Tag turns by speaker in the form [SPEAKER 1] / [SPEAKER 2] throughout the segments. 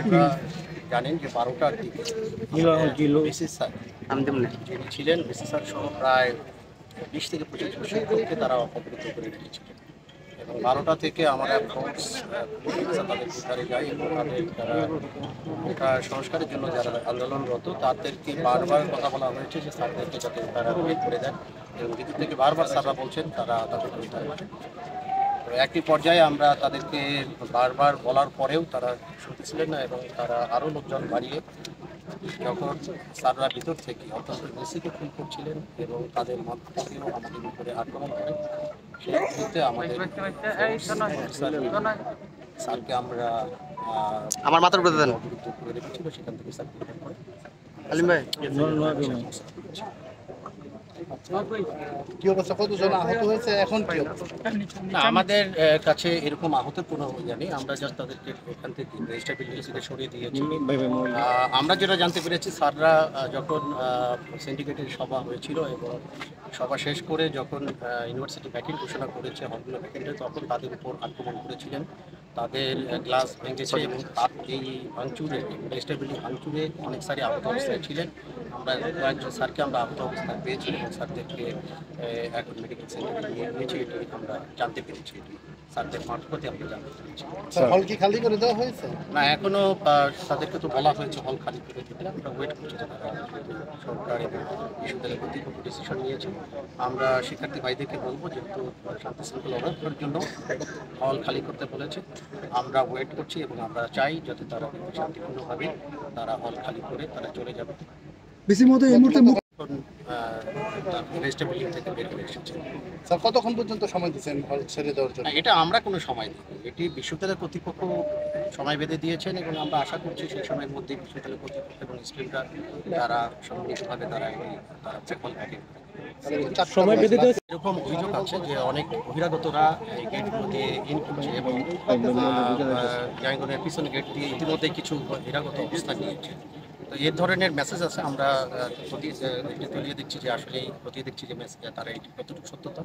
[SPEAKER 1] আপনারা জানেন যে 12টার দিকে বিসি স্যার যিনি ছিলেন, বিসি স্যার সহ প্রায় 20 থেকে 25 জন শিক্ষককে তারা অপহৃত করে রেখেছিলেন এবং 12টা থেকে আমরা ফোর্স তাদের উদ্ধারে যাই এবং তারা সংস্কারের জন্য যারা আন্দোলনরত তাদেরকে বারবার কথা বলা হয়েছে যে স্যারদেরকে যাতে তারা বের করে দেন এবং ভিতর থেকে বারবার স্যাররা বলছেন তারা তাদেরকে উদ্ধার করেন। তো একটি পর্যায়ে আমরা তাদেরকে বারবার বলার পরেও তারা শুনতেছিলেন না এবং তারা আরও লোকজন বাড়িয়ে যখন স্যাররা ভিতর থেকে অত্যন্ত বেশিকে ফিল করছিলেন এবং তাদের মধ্য থেকেও আমাদের উপরে আক্রমণ করেন, সেই মুহূর্তে আমাদের স্যারকে আমরা
[SPEAKER 2] আমার মাথার উপরে দেন
[SPEAKER 1] অবরুদ্ধ করে রেখেছিল, সেখান থেকে স্যার করে
[SPEAKER 2] আলিম ভাই।
[SPEAKER 3] কি অবস্থা, কতজন আহত হয়েছে, এখন কি অবস্থা?
[SPEAKER 1] না, আমাদের কাছে এরকম আহতের কোনো ইয়ে নেই। আমরা জাস্ট তাদেরকে এখান থেকে রেজিস্ট্রাবিলিটি থেকে সরিয়ে দিয়েছি। আমরা যেটা জানতে পেরেছি, স্যাররা যখন সিন্ডিকেটের সভা হয়েছিল এবং সভা শেষ করে যখন ইউনিভার্সিটি ভ্যাকেন্ট ঘোষণা করেছে, হলগুলো ভ্যাকেন্টে, তখন তাদের উপর আক্রমণ করেছিলেন, তাদের গ্লাস ভেঙেছে এবং তার এই ভাঙচুরে, রেজিস্ট্রাবিলিটি ভাঙচুরে অনেক স্যারই আহত অবস্থায় ছিলেন। আমরা কয়েকজন স্যারকে আমরা আহত অবস্থায় পেয়েছি এবং স্যারদেরকে এখন মেডিকেল সেন্টারে নিয়ে গিয়েছি, এটি আমরা জানতে পেরেছি, এটি স্যারদের মারফতে আমরা জানতে পেরেছি।
[SPEAKER 3] হল কি খালি করে দেওয়া হয়েছে?
[SPEAKER 1] না, এখনও তাদেরকে তো বলা হয়েছে হল খালি করে দিতে, আমরা ওয়েট করছি যে তারা সরকার এবং বিশ্ববিদ্যালয় কর্তৃপক্ষ ডিসিশন নিয়েছে। আমরা শিক্ষার্থী ভাইদেরকে বলবো যেহেতু শান্তি শৃঙ্খলা রক্ষার জন্য হল খালি করতে বলেছে, আমরা ওয়েট করছি এবং আমরা চাই যাতে তারা শান্তিপূর্ণভাবে তারা হল খালি করে তারা চলে যাবে।
[SPEAKER 4] বেশি মতো এই মুহূর্তে
[SPEAKER 1] থেকে বের করে এসেছে।
[SPEAKER 3] স্যার কতক্ষণ পর্যন্ত সময় দিচ্ছেন হল ছেড়ে দেওয়ার জন্য?
[SPEAKER 1] এটা আমরা কোনো সময় দিই, এটি বিশ্ববিদ্যালয় কর্তৃপক্ষ সময় বেঁধে দিয়েছেন এবং আমরা আশা করছি সেই সময়ের মধ্যে বিশ্ববিদ্যালয় কর্তৃপক্ষ এবং স্টুডেন্টরা তারা সম্মিলিতভাবে তারা হল ভ্যাকেন্ট
[SPEAKER 4] সময় বেঁধে দেওয়া
[SPEAKER 1] এরকম অভিযোগ আছে যে অনেক বহিরাগতরা এই গেটগুলো দিয়ে ইন করছে এবং জায়গার পিছনে গেট দিয়ে ইতিমধ্যে কিছু বহিরাগত অবস্থান নিয়েছে। তো এই ধরনের মেসেজ আছে, আমরা তুলিয়ে দিচ্ছি যে আসলে খতিয়ে দেখছি যে মেসেজ তারা এটি কতটুকু সত্যতা।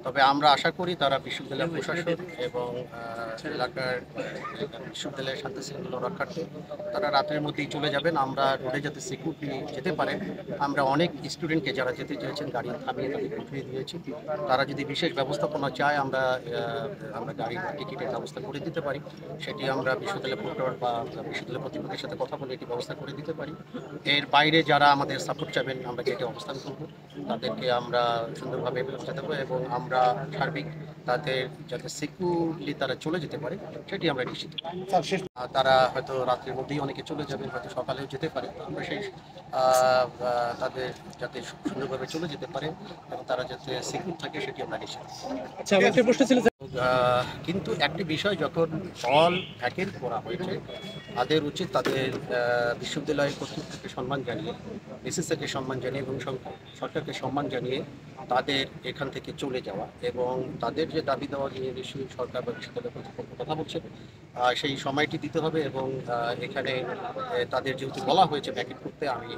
[SPEAKER 1] তবে আমরা আশা করি তারা বিশ্ববিদ্যালয় প্রশাসন এবং এলাকার বিশ্ববিদ্যালয়ের শান্তি শৃঙ্খলা রক্ষার্থে তারা রাতের মধ্যেই চলে যাবেন। আমরা রোডে যাতে সিকিউরিটি যেতে পারে, আমরা অনেক স্টুডেন্টকে যারা যেতে চেয়েছেন গাড়ি থামিয়ে তাদেরকে উঠিয়ে দিয়েছি। তারা যদি বিশেষ ব্যবস্থাপনা চায় আমরা গাড়ির টিকিটের ব্যবস্থা করে দিতে পারি, সেটি আমরা বিশ্ববিদ্যালয় প্রক্টর বা বিশ্ববিদ্যালয় কর্তৃপক্ষের সাথে কথা বলে এটি ব্যবস্থা করে দিতে পারি। এর বাইরে যারা আমাদের সাপোর্ট চাবেন আমরা যেটি অবস্থান করব, তাদেরকে আমরা সুন্দরভাবে ব্যবস্থা দেবো এবং আমরা সার্বিক তাদের যাতে সিকিউরলি তারা চলে যেতে পারে সেটি আমরা নিশ্চিত করব। তারা হয়তো রাত্রের মধ্যেই অনেকে চলে যাবেন, হয়তো সকালেও যেতে পারে, আমরা সেই তাদের যাতে সুন্দরভাবে চলে যেতে পারে এবং তারা যাতে সিকিউর থাকে সেটি আমরা নিশ্চিত করব।
[SPEAKER 4] আচ্ছা, আমার একটা প্রশ্ন ছিল
[SPEAKER 1] কিন্তু একটি বিষয়, যখন হল ভ্যাকেন্ট করা হয়েছে তাদের উচিত তাদের বিশ্ববিদ্যালয় কর্তৃপক্ষকে সম্মান জানিয়ে, বিসিসিকে সম্মান জানিয়ে এবং সরকারকে সম্মান জানিয়ে তাদের এখান থেকে চলে যাওয়া এবং তাদের যে দাবি দেওয়া নিয়ে নিশ্চয়ই সরকার বা বিশ্ববিদ্যালয় কর্তৃপক্ষ কথা বলছে, সেই সময়টি দিতে হবে এবং এখানে তাদের যেহেতু বলা হয়েছে ভ্যাকেন্ট করতে, আমি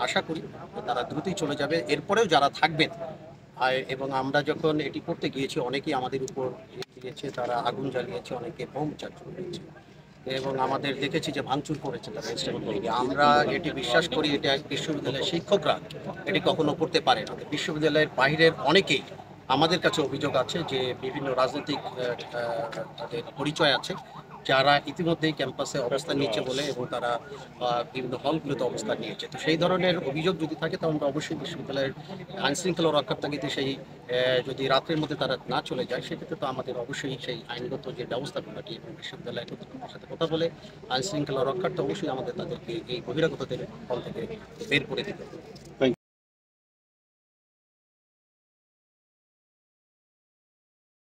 [SPEAKER 1] আশা করি তারা দ্রুতই চলে যাবে। এরপরেও যারা থাকবেন এবং আমরা যখন এটি করতে গিয়েছি অনেকেই আমাদের উপর দিয়েছে, তারা আগুন জ্বালিয়েছে, অনেকে বোম চালিয়েছে এবং আমাদের দেখেছি যে ভাঙচুর করেছে তারা। আমরা এটি বিশ্বাস করি এটা বিশ্ববিদ্যালয়ের শিক্ষকরা এটি কখনো করতে পারে না। বিশ্ববিদ্যালয়ের বাইরের অনেকেই আমাদের কাছে অভিযোগ আছে যে বিভিন্ন রাজনৈতিক তাদের পরিচয় আছে, যারা ইতিমধ্যেই ক্যাম্পাসে অবস্থান নিয়েছে বলে এবং তারা বিভিন্ন হলগুলোতে অবস্থান নিয়েছে। তো সেই ধরনের অভিযোগ যদি থাকে তাহলে আমরা অবশ্যই বিশ্ববিদ্যালয়ের আইনশৃঙ্খলা রক্ষার তাগিদে সেই যদি রাতের মধ্যে তারা না চলে যায়, সেক্ষেত্রে তো আমাদের অবশ্যই সেই আইনগত যে ব্যবস্থাপনাটি এবং বিশ্ববিদ্যালয় কর্তৃপক্ষের সাথে কথা বলে আইনশৃঙ্খলা রক্ষার্থে অবশ্যই আমাদের তাদেরকে এই বহিরাগতদের হল থেকে বের করে দিতে হবে।